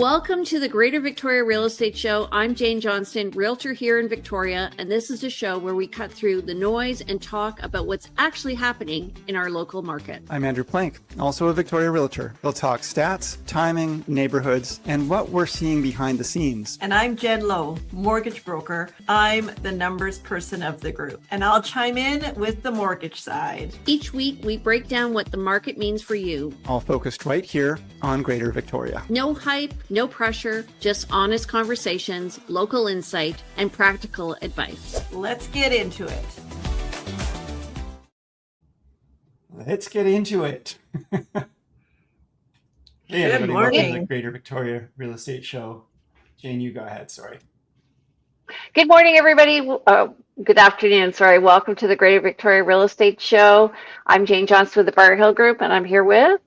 Welcome to the Greater Victoria Real Estate Show. I'm Jane Johnston, Realtor here in Victoria, and this is a show where we cut through the noise and talk about what's actually happening in our local market. I'm Andrew Plank, also a Victoria Realtor. We'll talk stats, timing, neighborhoods, and what we're seeing behind the scenes. And I'm Jen Lowe, mortgage broker. I'm the numbers person of the group, and I'll chime in with the mortgage side. Each week, we break down what the market means for you. All focused right here on Greater Victoria. No hype, no pressure, just honest conversations, local insight, and practical advice. Let's get into it. Let's get into it. Hey, Good everybody, morning. welcome to the Greater Victoria Real Estate Show. Jane, you go ahead, sorry. Good morning, everybody. Good afternoon. Sorry. Welcome to the Greater Victoria Real Estate Show. I'm Jane Johnston with the Bar Hill Group, and I'm here with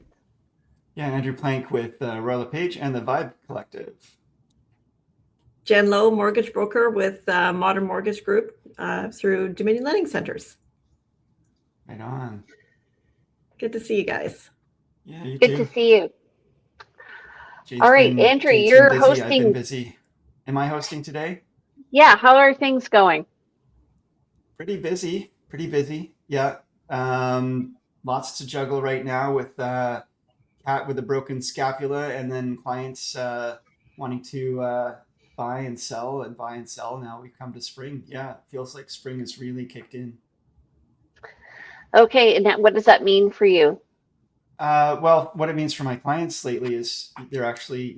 Yeah, Andrew Plank with Royal LePage and the Vibe Collective. Jen Lowe, mortgage broker with Modern Mortgage Group through Dominion Lending Centers. Right on. Good to see you guys. Yeah, you good too. to see you. Jane's All right, been- Andrew, Jane's you're been busy. I've hosting. been busy. Am I hosting today? Yeah, how are things going? Pretty busy. Yeah. Lots to juggle right now with cat with a broken scapula, and then clients wanting to buy and sell. Now we've come to spring. Yeah, it feels like spring has really kicked in. Okay, and what does that mean for you? Well, what it means for my clients lately is they're actually,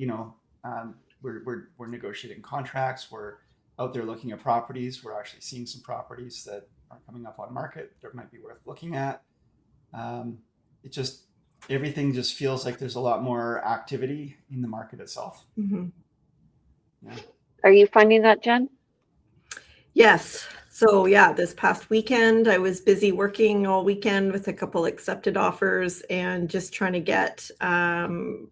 we're negotiating contracts. We're out there looking at properties. We're actually seeing some properties that are coming up on market that might be worth looking at. Everything just feels like there's a lot more activity in the market itself. Mm-hmm. Yeah. Are you finding that, Jen? Yes. So yeah, this past weekend, I was busy working all weekend with a couple accepted offers and just trying to get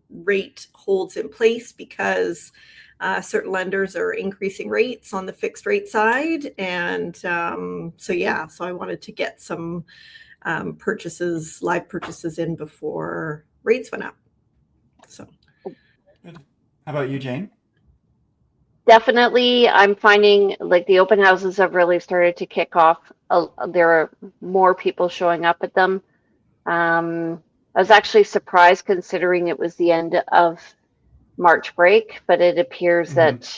rate holds in place because certain lenders are increasing rates on the fixed rate side. And so I wanted to get some live purchases in before rates went up. So Good. How about you, Jane? Definitely, I'm finding like the open houses have really started to kick off. There are more people showing up at them. I was actually surprised considering it was the end of March break, but it appears that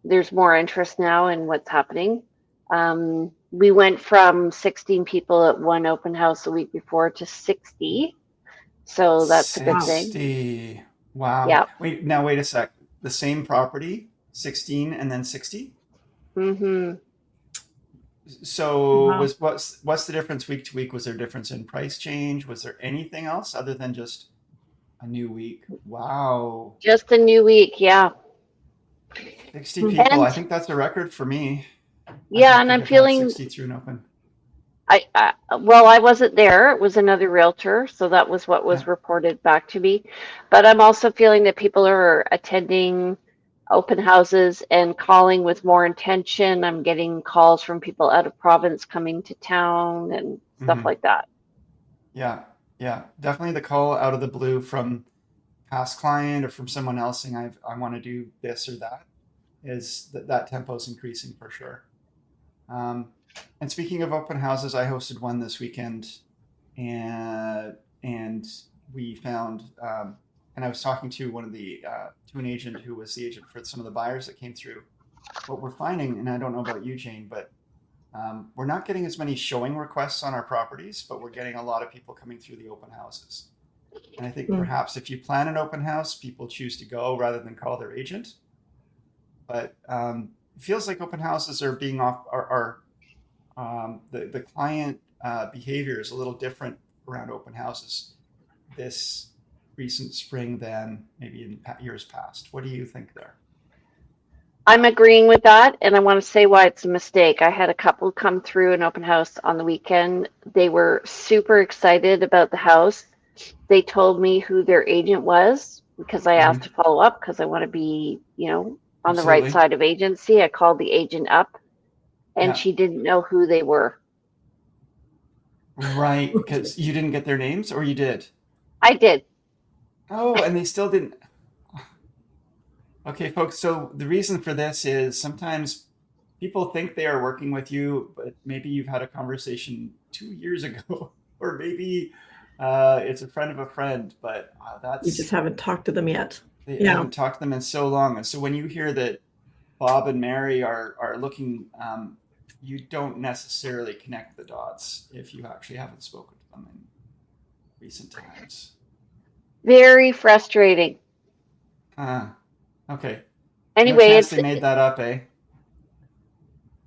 there's more interest now in what's happening. We went from 16 people at one open house a week before to 60. So that's a good thing. 60. Wow. Yeah. Wait a sec. The same property, 16 and then 60? Mm-hmm. So Wow. what's the difference week to week? Was there a difference in price change? Was there anything else other than just a new week? Wow. Just a new week. Yeah. 60 people. And- I think that's a record for me. Yeah. I And think I'm I've had feeling 60 through an open. I wasn't there. It was another realtor, so that was what was Yeah. reported back to me. But I'm also feeling that people are attending open houses and calling with more intention. I'm getting calls from people out of province coming to town and stuff Mhm. like that. Yeah. Definitely the call out of the blue from past client or from someone else saying I want to do this or that is that tempo is increasing for sure. And speaking of open houses, I hosted one this weekend, and we found, and I was talking to to an agent who was the agent for some of the buyers that came through. What we're finding, and I don't know about you, Jane, but we're not getting as many showing requests on our properties, but we're getting a lot of people coming through the open houses. And I think perhaps if you plan an open house, people choose to go rather than call their agent. But it feels like open houses are being the client behavior is a little different around open houses this recent spring than maybe in years past. What do you think there? I'm agreeing with that, and I want to say why it's a mistake. I had a couple come through an open house on the weekend. They were super excited about the house. They told me who their agent was because I asked to follow up because I want to be, on the right Absolutely. side of agency. I called the agent up, and Yeah. she didn't know who they were. Right, because you didn't get their names, or you did? I did. Oh, and they still didn't. Okay, folks. So the reason for this is sometimes people think they are working with you, but maybe you've had a conversation 2 years ago, or maybe it's a friend of a friend, but You just that's haven't talked to them yet. they Yeah. haven't talked to them in so long. And so when you hear that Bob and Mary are looking, you don't necessarily connect the dots if you actually haven't spoken to them in recent times. Very frustrating. Okay. No Anyway, chance it's they made that up, eh?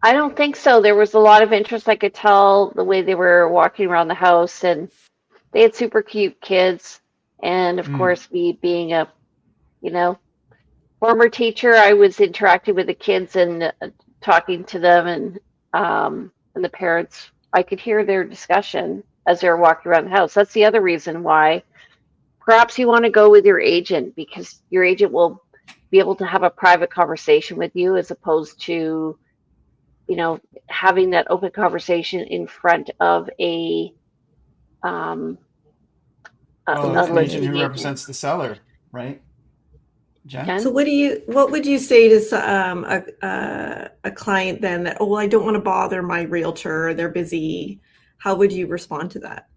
I don't think so. There was a lot of interest. I could tell the way they were walking around the house, and they had super cute kids. And of Mm. course, me being a, you know, former teacher, I was interacting with the kids and talking to them, and the parents. I could hear their discussion as they were walking around the house. That's the other reason why perhaps you want to go with your agent, because your agent will be able to have a private conversation with you as opposed to, having that open conversation in front of um, Well, a it's an agent listing who agent. represents the seller, right, Jen? Ken? So what would you say to a client then that, oh, well, I don't want to bother my realtor, they're busy. How would you respond to that?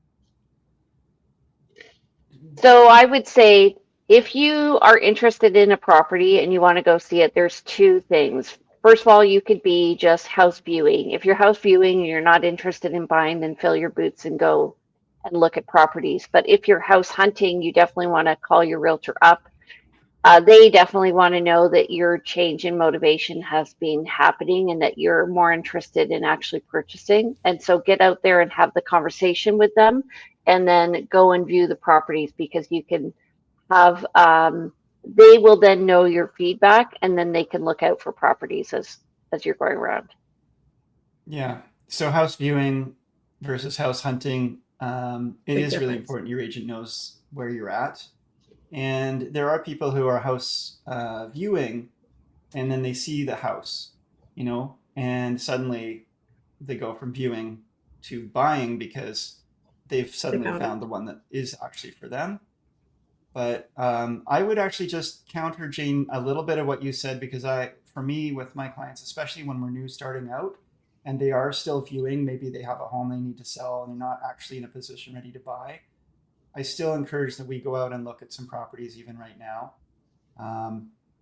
So I would say if you are interested in a property and you want to go see it, there's two things. First of all, you could be just house viewing. If you're house viewing and you're not interested in buying, then fill your boots and go and look at properties. But if you're house hunting, you definitely want to call your realtor up. They definitely want to know that your change in motivation has been happening and that you're more interested in actually purchasing. And so get out there and have the conversation with them, and then go and view the properties, because you can have, they will then know your feedback, and then they can look out for properties as you're going around. Yeah. So house viewing versus house hunting, it Big is really difference. important your agent knows where you're at. And there are people who are house viewing, and then they see the house, and suddenly they go from viewing to buying because they've suddenly found it. found the one that is actually for them. But I would actually just counter, Jane, a little bit of what you said, because for me, with my clients, especially when we're new starting out and they are still viewing, maybe they have a home they need to sell and they're not actually in a position ready to buy. I still encourage that we go out and look at some properties even right now.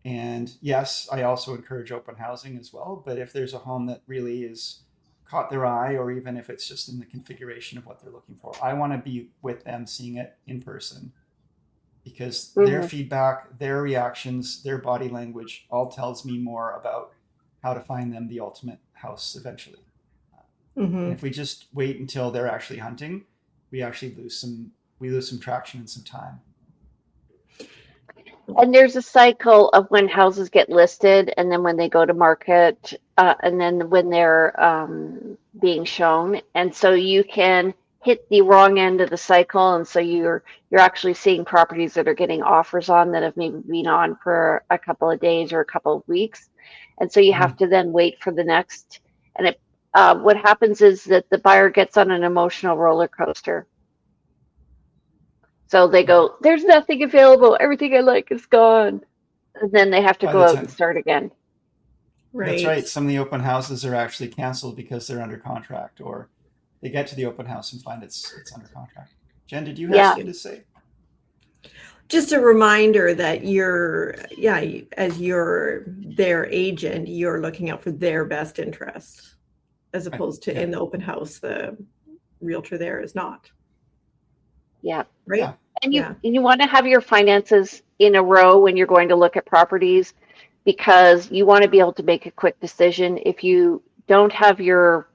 And yes, I also encourage open housing as well. But if there's a home that really is caught their eye, or even if it's just in the configuration of what they're looking for, I want to be with them seeing it in person, because their feedback, their reactions, their body language all tells me more about how to find them the ultimate house eventually. And if we just wait until they're actually hunting, we actually lose some traction and some time. And there's a cycle of when houses get listed, and then when they go to market, and then when they're being shown. And so you can hit the wrong end of the cycle, and so you're actually seeing properties that are getting offers on that have maybe been on for a couple of days or a couple of weeks, and so you have to then wait for the next. And what happens is that the buyer gets on an emotional roller coaster. So they go, there's nothing available. Everything I like is gone. And then they have to By go the out time- and start again. That's right. Some of the open houses are actually canceled because they're under contract, or they get to the open house and find it's under contract. Jen, did you have something to say? Just a reminder that as you're their agent, you're looking out for their best interest, as opposed to in the open house, the realtor there is not. Yeah. Right. Yeah. And you want to have your finances in a row when you're going to look at properties, because you want to be able to make a quick decision. If you don't have your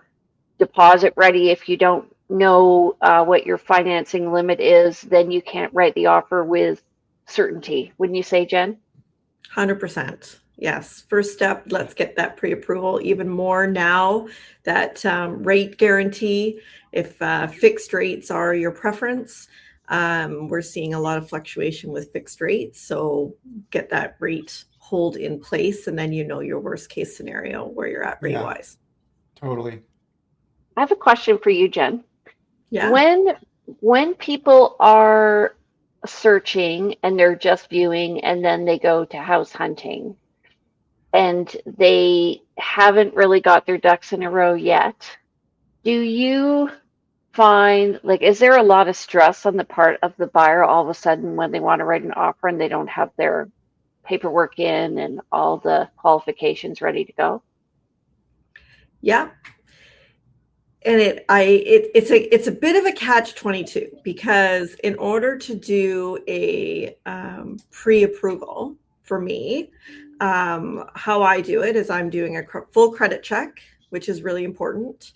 deposit ready, if you don't know what your financing limit is, then you can't write the offer with certainty. Wouldn't you say, Jen? 100%. Yes. First step, let's get that pre-approval. Even more now that rate guarantee, if fixed rates are your preference, we're seeing a lot of fluctuation with fixed rates. So get that rate hold in place, and then your worst case scenario where you're at rate wise. Totally. I have a question for you, Jen. Yeah. When people are searching and they're just viewing and then they go to house hunting and they haven't really got their ducks in a row yet. Do you find, like, is there a lot of stress on the part of the buyer all of a sudden when they want to write an offer and they don't have their paperwork in and all the qualifications ready to go? Yeah. And it's a bit of a catch-22 because in order to do a pre-approval for me, how I do it is I'm doing a full credit check, which is really important.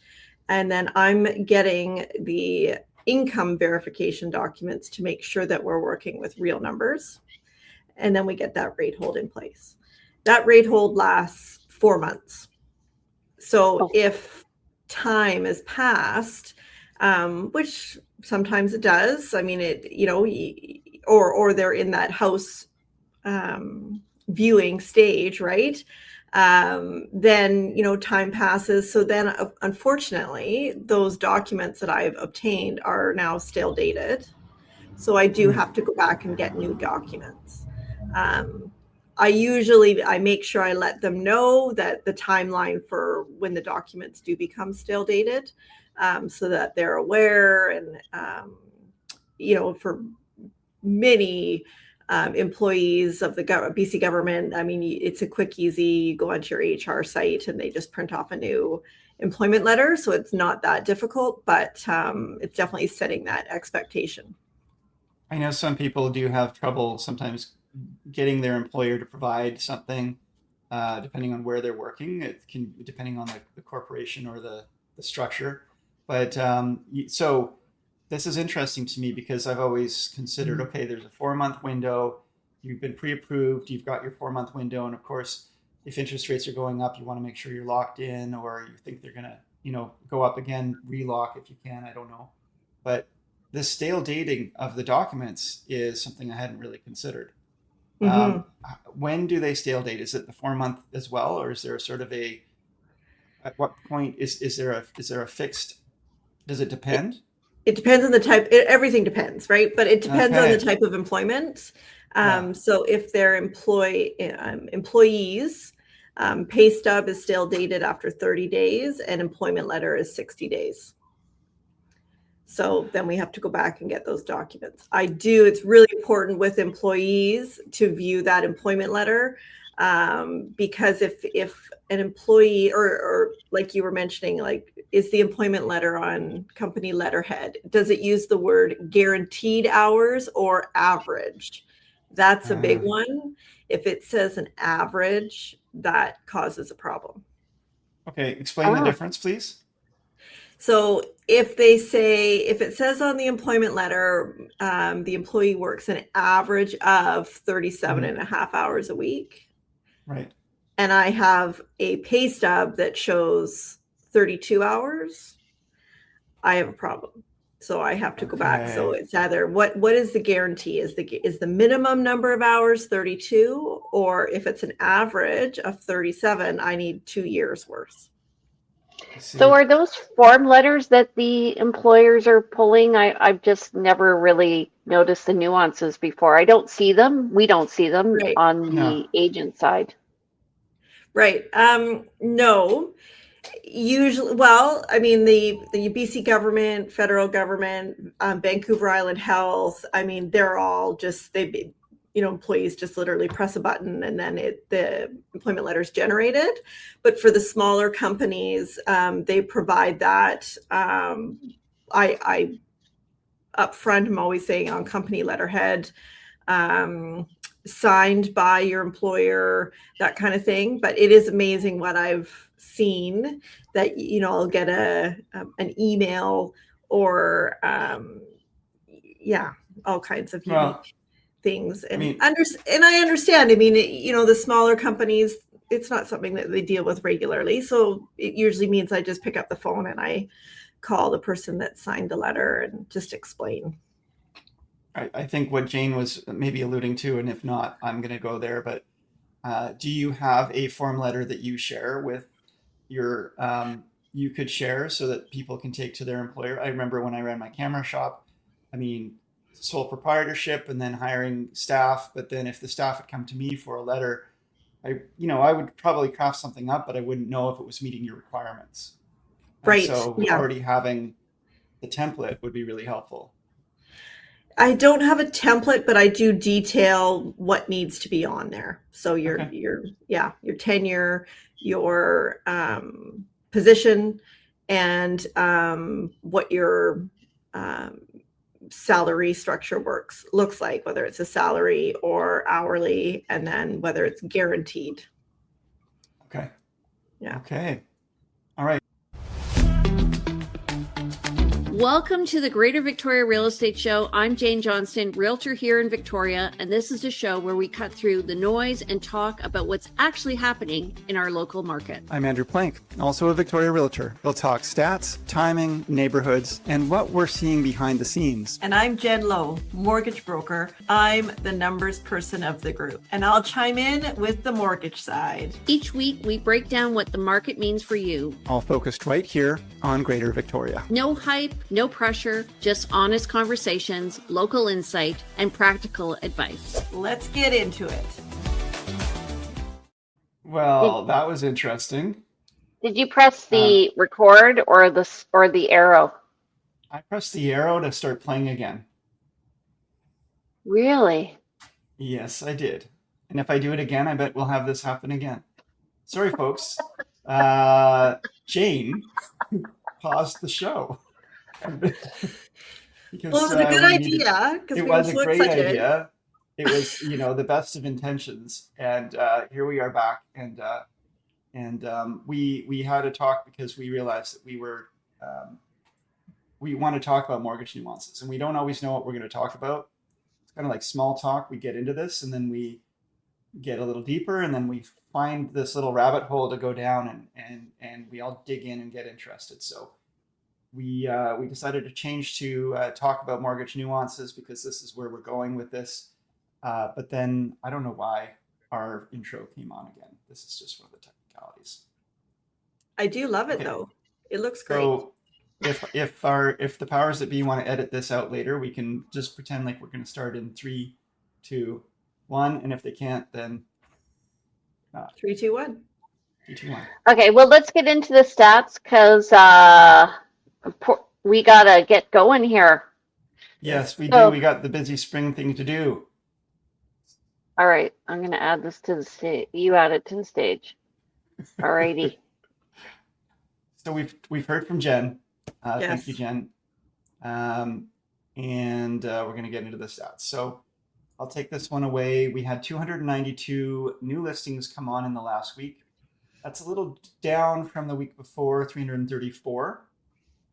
And then I'm getting the income verification documents to make sure that we're working with real numbers. And then we get that rate hold in place. That rate hold lasts 4 months. So if time has passed, which sometimes it does, I mean, or they're in that house viewing stage, right? Then, time passes. So then, unfortunately, those documents that I've obtained are now stale dated. So I do have to go back and get new documents. I make sure I let them know that the timeline for when the documents do become stale dated, so that they're aware. And, for many employees of the BC government, I mean, it's a quick, easy, you go onto your HR site and they just print off a new employment letter. So it's not that difficult, but it's definitely setting that expectation. I know some people do have trouble sometimes getting their employer to provide something, depending on where they're working. It can, depending on the corporation or the structure. But so this is interesting to me because I've always considered, okay, there's a 4-month window. You've been pre-approved. You've got your 4-month window. And of course, if interest rates are going up, you want to make sure you're locked in, or you think they're going to, go up again, relock if you can. I don't know. But the stale dating of the documents is something I hadn't really considered. Mm-hmm. When do they stale date? Is it the 4-month as well, or is there a sort of at what point is there a fixed? Does it depend? It depends on the type. Everything depends, right? But it depends on the type of employment. So if they're employees, pay stub is stale dated after 30 days, and employment letter is 60 days. So then we have to go back and get those documents. It's really important with employees to view that employment letter, because if an employee or like you were mentioning, like, is the employment letter on company letterhead, does it use the word guaranteed hours or average? That's a big one. If it says an average, that causes a problem. Okay, explain the difference, please. So if it says on the employment letter, the employee works an average of 37 and a half hours a week. Right. And I have a pay stub that shows 32 hours, I have a problem. So I have to go back. So it's either what is the guarantee? Is the minimum number of hours 32, or if it's an average of 37, I need 2 years worth. So are those form letters that the employers are pulling? I've just never really noticed the nuances before. I don't see them. We don't see them on the agent side. Right. No. Usually, well, I mean, the BC government, federal government, Vancouver Island Health, I mean, they're all just, employees just literally press a button and then the employment letter is generated. But for the smaller companies, they provide that. I upfront, I'm always saying on company letterhead, signed by your employer, that kind of thing. But it is amazing what I've seen that, I'll get an email or, all kinds of unique things. And I understand. I mean, the smaller companies, it's not something that they deal with regularly. So it usually means I just pick up the phone and I call the person that signed the letter and just explain. I think what Jane was maybe alluding to, and if not, I'm going to go there, but do you have a form letter that you share with your, you could share so that people can take to their employer? I remember when I ran my camera shop, I mean, sole proprietorship and then hiring staff. But then if the staff had come to me for a letter, I would probably craft something up, but I wouldn't know if it was meeting your requirements. And Right. so Yeah. already having the template would be really helpful. I don't have a template, but I do detail what needs to be on there. So your Okay. your tenure, your position, and what your salary structure looks like, whether it's a salary or hourly, and then whether it's guaranteed. Okay. Yeah. Okay. All right. Welcome to the Greater Victoria Real Estate Show. I'm Jane Johnston, Realtor here in Victoria, and this is a show where we cut through the noise and talk about what's actually happening in our local market. I'm Andrew Plank, also a Victoria Realtor. We'll talk stats, timing, neighborhoods, and what we're seeing behind the scenes. And I'm Jen Lowe, mortgage broker. I'm the numbers person of the group, and I'll chime in with the mortgage side. Each week, we break down what the market means for you. All focused right here on Greater Victoria. No hype, no pressure, just honest conversations, local insight, and practical advice. Let's get into it. Well, that was interesting. Did you press the record or the arrow? I pressed the arrow to start playing again. Really? Yes, I did. And if I do it again, I bet we'll have this happen again. Sorry, folks. Jane paused the show. Because, Well, it was a good idea. It was a great idea. It was, the best of intentions. And here we are back. And we had a talk because we realized that we want to talk about mortgage nuances. And we don't always know what we're going to talk about. It's kind of like small talk. We get into this and then we get a little deeper and then we find this little rabbit hole to go down and we all dig in and get interested. So we decided to change to talk about mortgage nuances because this is where we're going with this. But then I don't know why our intro came on again. This is just one of the technicalities. I do love it Okay. though. It looks great. So if the powers that be want to edit this out later, we can just pretend like we're going to start in 3, 2, 1, and if they can't, then 3, 2, 1. 3, 2, 1. Okay, well, let's get into the stats because we got to get going here. Yes, we So- do. We got the busy spring thing to do. All right, I'm going to add this to the stage. You add it to the stage. All righty. So we've heard from Jen. Yes. Thank you, Jen. And we're going to get into the stats. So I'll take this one away. We had 292 new listings come on in the last week. That's a little down from the week before, 334.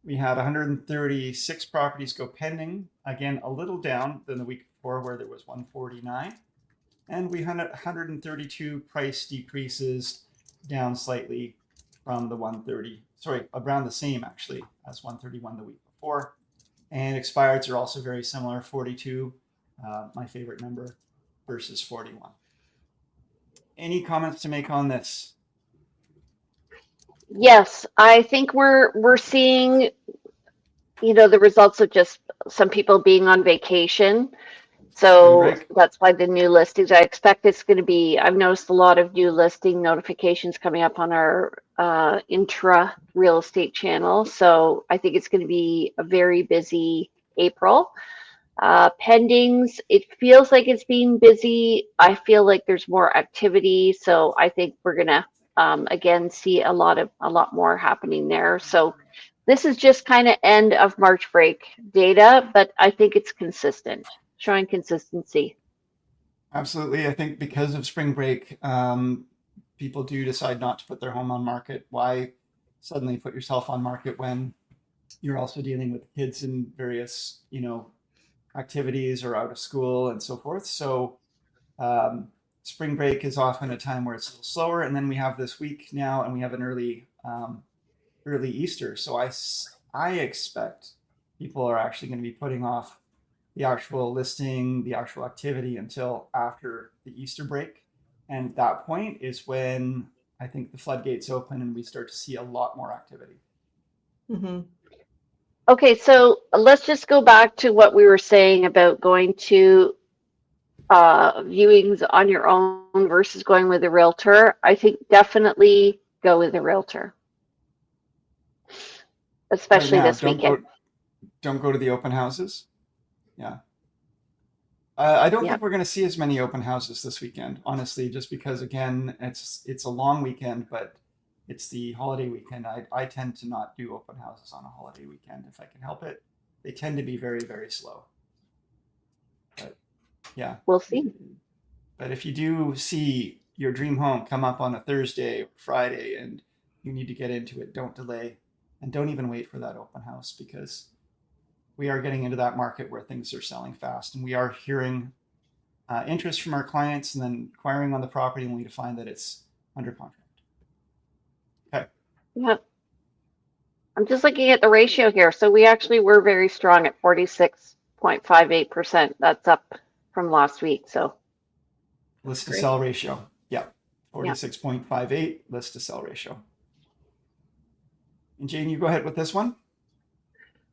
We had 136 properties go pending. Again, a little down than the week before where there was 149. And we had 132 price decreases, down slightly from the 130. Sorry, around the same actually as 131 the week before. And expireds are also very similar, 42, my favorite number, versus 41. Any comments to make on this? Yes, I think we're seeing, the results of just some people being on vacation. So Spring break. that's why the new listings, I expect it's going to be, I've noticed a lot of new listing notifications coming up on our intra real estate channel. So I think it's going to be a very busy April. Pendings, it feels like it's being busy. I feel like there's more activity. So I think we're going to, again, see a lot more happening there. So this is just kind of end of March break data, but I think it's consistent. Showing consistency. Absolutely. I think because of spring break, people do decide not to put their home on market. Why suddenly put yourself on market when you're also dealing with kids in various, activities or out of school and so forth. So spring break is often a time where it's a little slower. And then we have this week now and we have an early Easter. So I expect people are actually going to be putting off the actual listing, the actual activity until after the Easter break. And that point is when I think the floodgates open and we start to see a lot more activity. Mm-hmm. Okay, so let's just go back to what we were saying about going to viewings on your own versus going with a realtor. I think definitely go with a realtor, Right especially now, this weekend. don't go to the open houses. Yeah. I don't Yeah. think we're going to see as many open houses this weekend, honestly, just because again, it's a long weekend, but it's the holiday weekend. I tend to not do open houses on a holiday weekend if I can help it. They tend to be very, very slow. But yeah. We'll see. But if you do see your dream home come up on a Thursday or Friday and you need to get into it, don't delay and don't even wait for that open house because we are getting into that market where things are selling fast and we are hearing interest from our clients and then inquiring on the property only to find that it's under contract. Okay. Yeah. I'm just looking at the ratio here. So we actually were very strong at 46.58%. That's up from last week. So List to Great. sell ratio. Yeah. yeah. 46.58 list to sell ratio. And Jane, you go ahead with this one.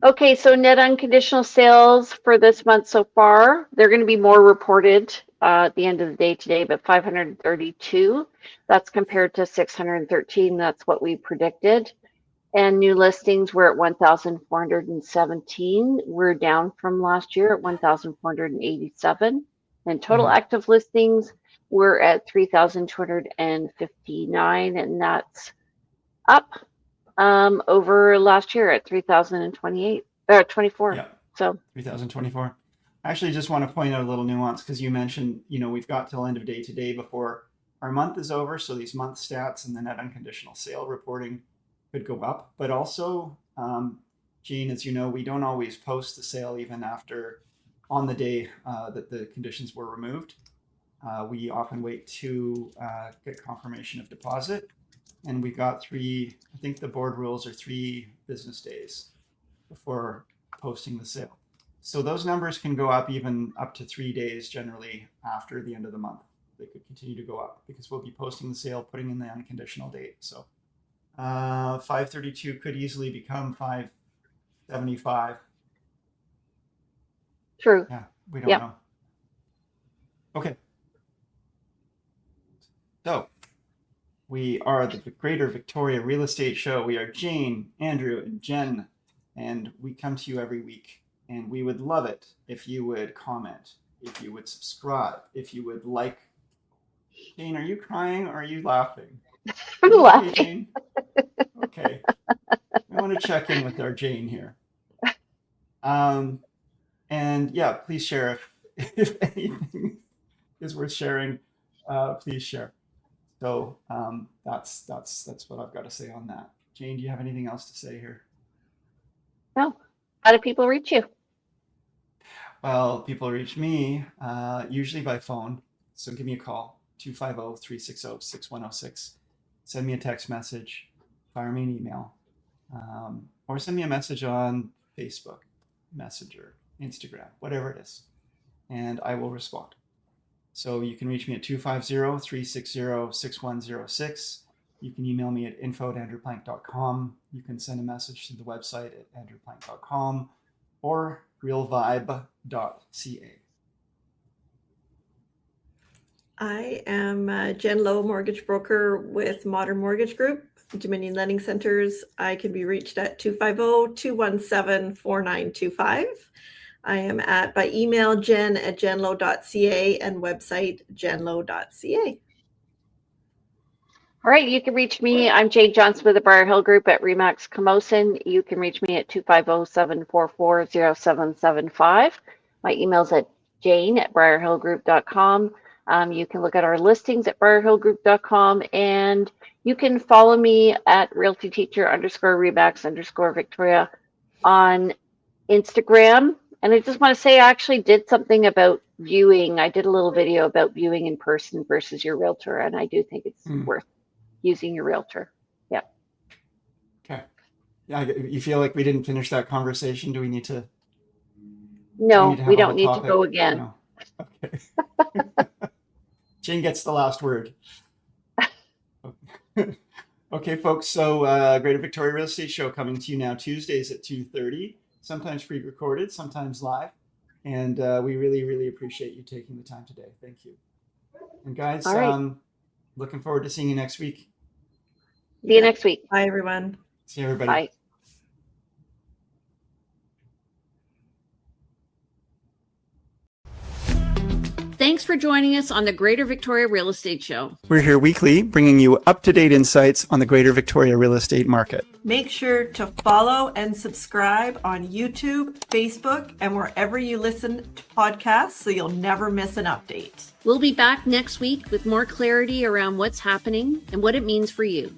Okay, so net unconditional sales for this month so far, they're going to be more reported at the end of the day today, but 532. That's compared to 613. That's what we predicted. And new listings were at 1,417. We're down from last year at 1,487. And total Mhm. active listings were at 3,259, and that's up over last year at 3,028 or 24. Yeah. So 3024. I actually just want to point out a little nuance because you mentioned, we've got till end of day today before our month is over. So these month stats and the net unconditional sale reporting could go up. But also, Gene, as you know, we don't always post the sale even after on the day that the conditions were removed. We often wait to get confirmation of deposit. And we got I think the board rules are 3 business days before posting the sale. So those numbers can go up even up to 3 days generally after the end of the month. They could continue to go up because we'll be posting the sale, putting in the unconditional date. So 532 could easily become 575. true. Yeah, we don't Yep. know. Okay. So we are the Greater Victoria Real Estate Show. We are Jane, Andrew, and Jen, and we come to you every week. And we would love it if you would comment, if you would subscribe, if you would like. Jane, are you crying or are you laughing? I'm Are you okay, laughing. Jane? Okay. I want to check in with our Jane here. And yeah, please share if anything is worth sharing. Please share. So that's what I've got to say on that. Jane, do you have anything else to say here? No. How do people reach you? Well, people reach me usually by phone. So give me a call, 250-360-6106. Send me a text message, fire me an email, or send me a message on Facebook, Messenger, Instagram, whatever it is, and I will respond. So you can reach me at 250-360-6106. You can email me at info@andrewplank.com. You can send a message to the website at andrewplank.com or realvibe.ca. I am Jen Lowe, mortgage broker with Modern Mortgage Group, Dominion Lending Centers. I can be reached at 250-217-4925. I am by email jen@jenlow.ca and website jenlow.ca. All right, you can reach me. I'm Jane Johnston with the Briar Hill Group at Remax Camosun. You can reach me at 250-744-0775. My email's at jane@briarhillgroup.com. You can look at our listings at briarhillgroup.com, and you can follow me at realtyteacher_Remax_Victoria on Instagram. And I just want to say I actually did something about viewing. I did a little video about viewing in person versus your realtor, and I do think it's worth using your realtor. Yeah. Okay. Yeah, you feel like we didn't finish that conversation? Do we need to? No, have we a don't whole need to topic? go again. No. Okay. Jane gets the last word. Okay, folks. So Greater Victoria Real Estate Show coming to you now Tuesdays at 2:30. sometimes pre-recorded, sometimes live. And we really, really appreciate you taking the time today. Thank you. And guys, All right. looking forward to seeing you next week. See you next week. Bye, everyone. See you, everybody. Bye. Thanks for joining us on the Greater Victoria Real Estate Show. We're here weekly, bringing you up-to-date insights on the Greater Victoria real estate market. Make sure to follow and subscribe on YouTube, Facebook, and wherever you listen to podcasts so you'll never miss an update. We'll be back next week with more clarity around what's happening and what it means for you.